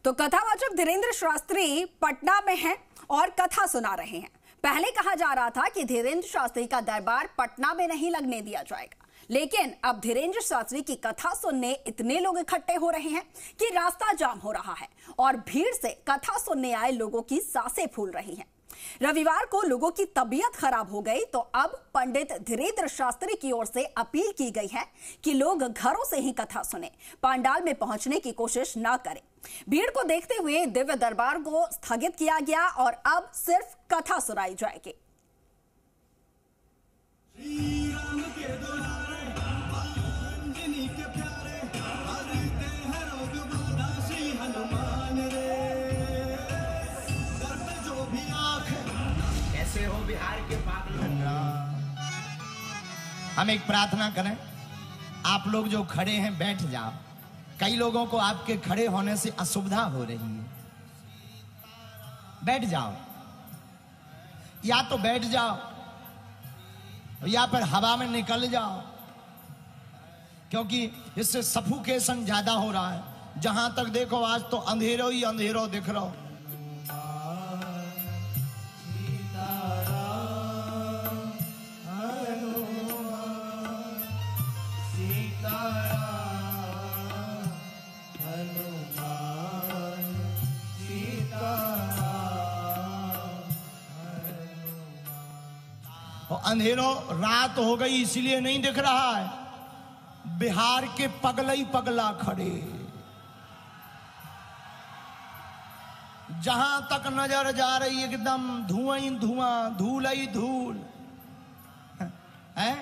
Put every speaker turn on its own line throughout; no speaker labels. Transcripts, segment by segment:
तो कथावाचक धीरेन्द्र शास्त्री पटना में हैं और कथा सुना रहे हैं। पहले कहा जा रहा था कि धीरेन्द्र शास्त्री का दरबार पटना में नहीं लगने दिया जाएगा, लेकिन अब धीरेन्द्र शास्त्री की कथा सुनने इतने लोग इकट्ठे हो रहे हैं कि रास्ता जाम हो रहा है और भीड़ से कथा सुनने आए लोगों की सांसें फूल रही हैं। रविवार को लोगों की तबीयत खराब हो गई तो अब पंडित धीरेन्द्र शास्त्री की ओर से अपील की गई है कि लोग घरों से ही कथा सुने, पंडाल में पहुंचने की कोशिश न करें। भीड़ को देखते हुए दिव्य दरबार को स्थगित किया गया और अब सिर्फ कथा सुनाई जाएगी।
हो बिहार के
हम एक प्रार्थना करें, आप लोग जो खड़े हैं बैठ जाओ। कई लोगों को आपके खड़े होने से असुविधा हो रही है, बैठ जाओ, या तो बैठ जाओ या फिर हवा में निकल जाओ, क्योंकि इससे सफोकेशन ज्यादा हो रहा है। जहां तक देखो आज तो अंधेरों ही अंधेरों दिख रहा हो। अंधेरों रात हो गई इसलिए नहीं दिख रहा है। बिहार के पगला ही पगला खड़े, जहां तक नजर जा रही एकदम धुआं ही धुआं, धूल ही धूल है।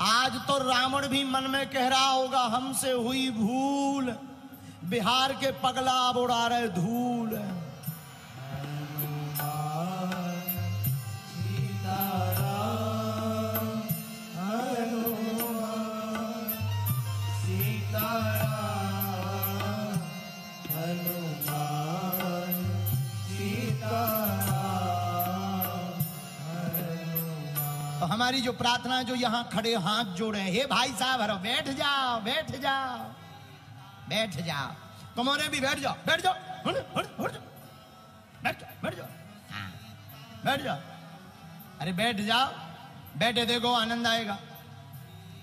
आज तो रावण भी मन में कह रहा होगा हमसे हुई भूल, बिहार के पगला अब उड़ा रहे धूल। हमारी जो प्रार्थना है, जो यहां खड़े हाथ जोड़े, हे भाई साहब हरो बैठ जाओ, बैठ जाओ, बैठ जाओ। तुम्हारे भी बैठ जाओ, बैठ जाओ, बैठ जाओ, बैठ जाओ, बैठ जाओ। अरे बैठ जाओ, बैठे देखो आनंद आएगा।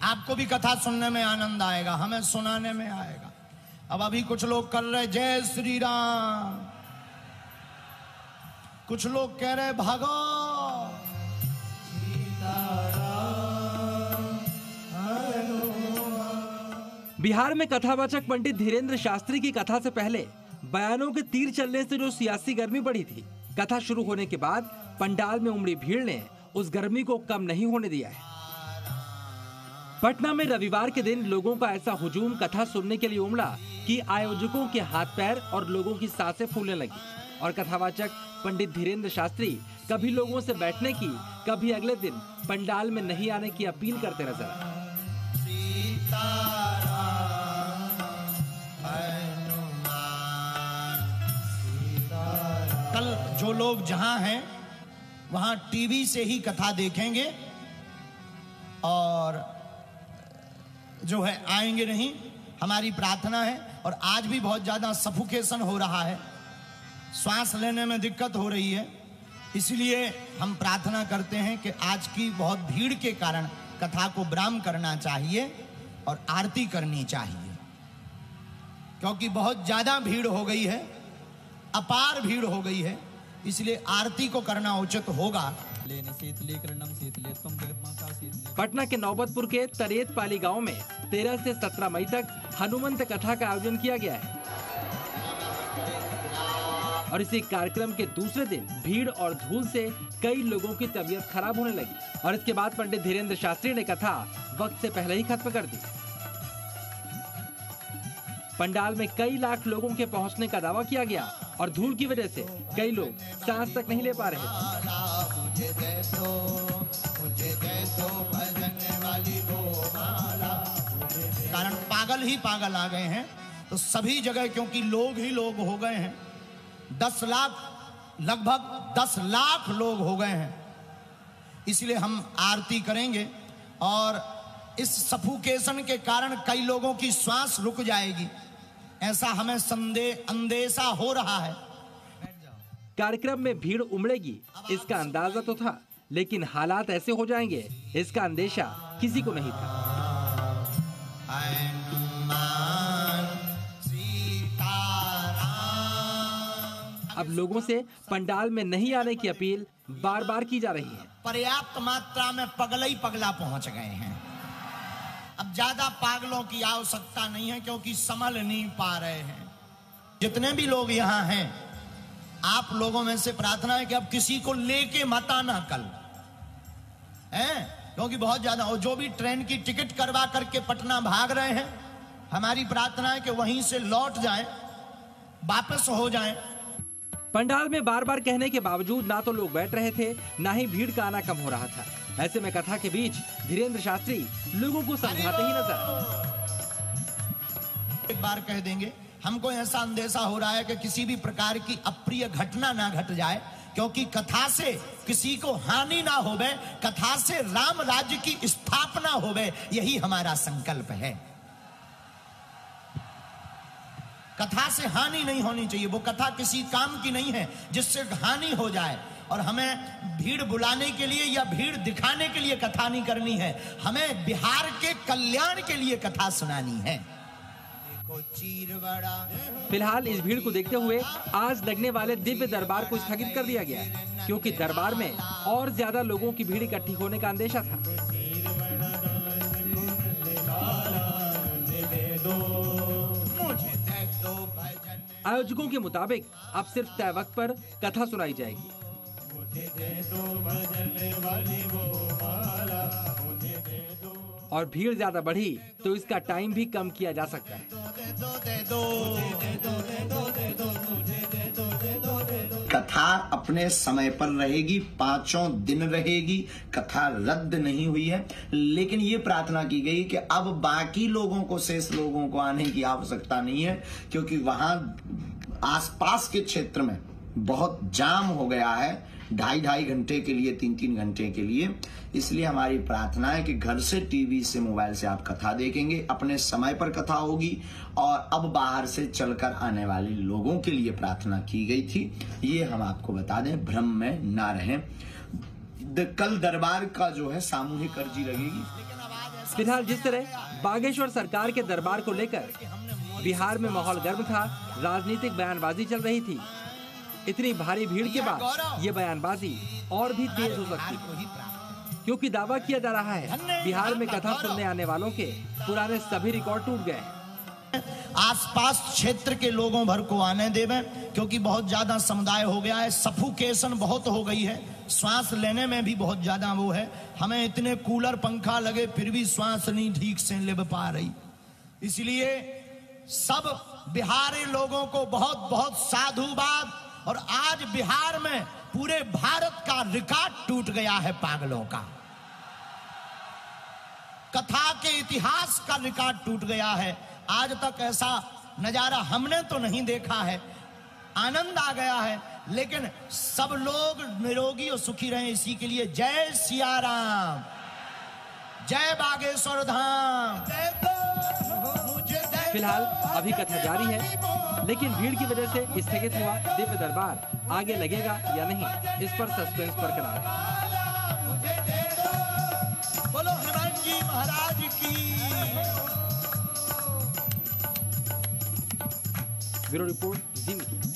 आपको भी कथा सुनने में आनंद आएगा, हमें सुनाने में आएगा। अब अभी कुछ लोग कर रहे जय श्री राम, कुछ लोग कह रहे भागो।
बिहार में कथावाचक पंडित धीरेन्द्र शास्त्री की कथा से पहले बयानों के तीर चलने से जो सियासी गर्मी बढ़ी थी, कथा शुरू होने के बाद पंडाल में उमड़ी भीड़ ने उस गर्मी को कम नहीं होने दिया है। पटना में रविवार के दिन लोगों का ऐसा हुजूम कथा सुनने के लिए उमड़ा कि आयोजकों के हाथ पैर और लोगों की सांसें फूलने लगी और कथावाचक पंडित धीरेन्द्र शास्त्री कभी लोगों से बैठने की, कभी अगले दिन पंडाल में नहीं आने की अपील करते नजर आए।
कल जो लोग जहां हैं वहां टीवी से ही कथा देखेंगे और जो है आएंगे नहीं, हमारी प्रार्थना है। और आज भी बहुत ज्यादा सफोकेशन हो रहा है, श्वास लेने में दिक्कत हो रही है, इसलिए हम प्रार्थना करते हैं कि आज की बहुत भीड़ के कारण कथा को विराम करना चाहिए और आरती करनी चाहिए, क्योंकि बहुत ज्यादा भीड़ हो गई है, अपार भीड़ हो गई है, इसलिए आरती को करना उचित होगा।
पटना के नौबतपुर के तरेत पाली गांव में 13 से 17 मई तक हनुमंत कथा का आयोजन किया गया है और इसी कार्यक्रम के दूसरे दिन भीड़ और धूल से कई लोगों की तबीयत खराब होने लगी और इसके बाद पंडित धीरेन्द्र शास्त्री ने कथा वक्त से पहले ही खत्म कर दी। पंडाल में कई लाख लोगों के पहुंचने का दावा किया गया और धूल की वजह से कई लोग सांस तक नहीं ले पा रहे थे।
कारण पागल ही पागल आ गए हैं, तो सभी जगह क्योंकि लोग ही लोग हो गए हैं, 10 लाख, लगभग 10 लाख लोग हो गए हैं, इसलिए हम आरती करेंगे और इस सफोकेशन के कारण कई लोगों की श्वास रुक जाएगी, ऐसा हमें अंदेशा हो रहा है।
कार्यक्रम में भीड़ उमड़ेगी इसका अंदाजा तो था, लेकिन हालात ऐसे हो जाएंगे इसका अंदेशा किसी को नहीं था। अब लोगों से पंडाल में नहीं आने की अपील बार बार की जा रही है।
पर्याप्त मात्रा में पगला ही पगला पहुंच गए हैं। अब ज्यादा पागलों की आवश्यकता नहीं है, क्योंकि संभल नहीं पा रहे हैं। जितने भी लोग यहाँ हैं, आप लोगों में से प्रार्थना है कि अब किसी को लेके मत आना कल, हैं? क्योंकि बहुत ज्यादा, और जो भी ट्रेन की टिकट करवा करके पटना भाग रहे हैं, हमारी प्रार्थना है कि वहीं से लौट जाएं, वापस हो जाएं।
पंडाल में बार बार कहने के बावजूद ना तो लोग बैठ रहे थे, ना ही भीड़ का आना कम हो रहा था। ऐसे में कथा के बीच धीरेन्द्र शास्त्री लोगों को समझाते ही नजर।
एक बार कह देंगे, हमको ऐसा अंदेशा हो रहा है कि किसी भी प्रकार की अप्रिय घटना ना घट जाए, क्योंकि कथा से किसी को हानि ना होवे, कथा से राम राज्य की स्थापना होवे, यही हमारा संकल्प है। कथा से हानि नहीं होनी चाहिए। वो कथा किसी काम की नहीं है जिससे हानि हो जाए, और हमें भीड़ बुलाने के लिए या भीड़ दिखाने के लिए कथा नहीं करनी है। हमें बिहार के कल्याण के लिए कथा सुनानी है।
फिलहाल इस भीड़ को देखते हुए आज लगने वाले दिव्य दरबार को स्थगित कर दिया गया, क्योंकि दरबार में और ज्यादा लोगों की भीड़ इकट्ठी होने का अंदेशा था। आयोजकों के मुताबिक अब सिर्फ तय वक्त पर कथा सुनाई जाएगी। और भीड़ ज्यादा बढ़ी तो इसका टाइम भी कम किया जा सकता है।
कथा अपने समय पर रहेगी, 5 दिन रहेगी। कथा रद्द नहीं हुई है, लेकिन ये प्रार्थना की गई कि अब बाकी लोगों को, शेष लोगों को आने की आवश्यकता नहीं है, क्योंकि वहां आसपास के क्षेत्र में बहुत जाम हो गया है, 2.5 घंटे के लिए, 3 घंटे के लिए। इसलिए हमारी प्रार्थना है कि घर से, टीवी से, मोबाइल से आप कथा देखेंगे, अपने समय पर कथा होगी। और अब बाहर से चलकर आने वाले लोगों के लिए प्रार्थना की गई थी, ये हम आपको बता दें, भ्रम में ना रहें। कल दरबार का जो है सामूहिक अर्जी लगेगी।
फिलहाल जिस तरह बागेश्वर सरकार के दरबार को लेकर बिहार में माहौल गर्म था, राजनीतिक बयानबाजी चल रही थी, इतनी भारी भीड़ के बाद ये बयानबाजी और भी तेज हो सकती है, क्योंकि दावा किया जा रहा है बिहार में कथा सुनने आने वालों के पुराने सभी रिकॉर्ड टूट गए।
आसपास क्षेत्र के लोगों भर को आने देवें, क्योंकि बहुत ज्यादा समुदाय हो गया है, सफोकेशन बहुत हो गई है, श्वास लेने में भी बहुत ज्यादा वो है। हमें इतने कूलर पंखा लगे फिर भी श्वास नहीं ठीक से ले पा रही। इसलिए सब बिहारी लोगों को बहुत बहुत साधुवाद। और आज बिहार में पूरे भारत का रिकॉर्ड टूट गया है पागलों का, कथा के इतिहास का रिकॉर्ड टूट गया है। आज तक ऐसा नजारा हमने तो नहीं देखा है। आनंद आ गया है, लेकिन सब लोग निरोगी और सुखी रहें, इसी के लिए जय सिया राम, जय बागेश्वर धाम।
फिलहाल अभी कथा जारी है, लेकिन भीड़ की वजह से स्थगित हुआ दिव्य दरबार आगे लगेगा या नहीं, इस पर सस्पेंस बरकरार है।
बोलो हनुमान जी महाराज की।
ब्यूरो रिपोर्ट, जी मीडिया।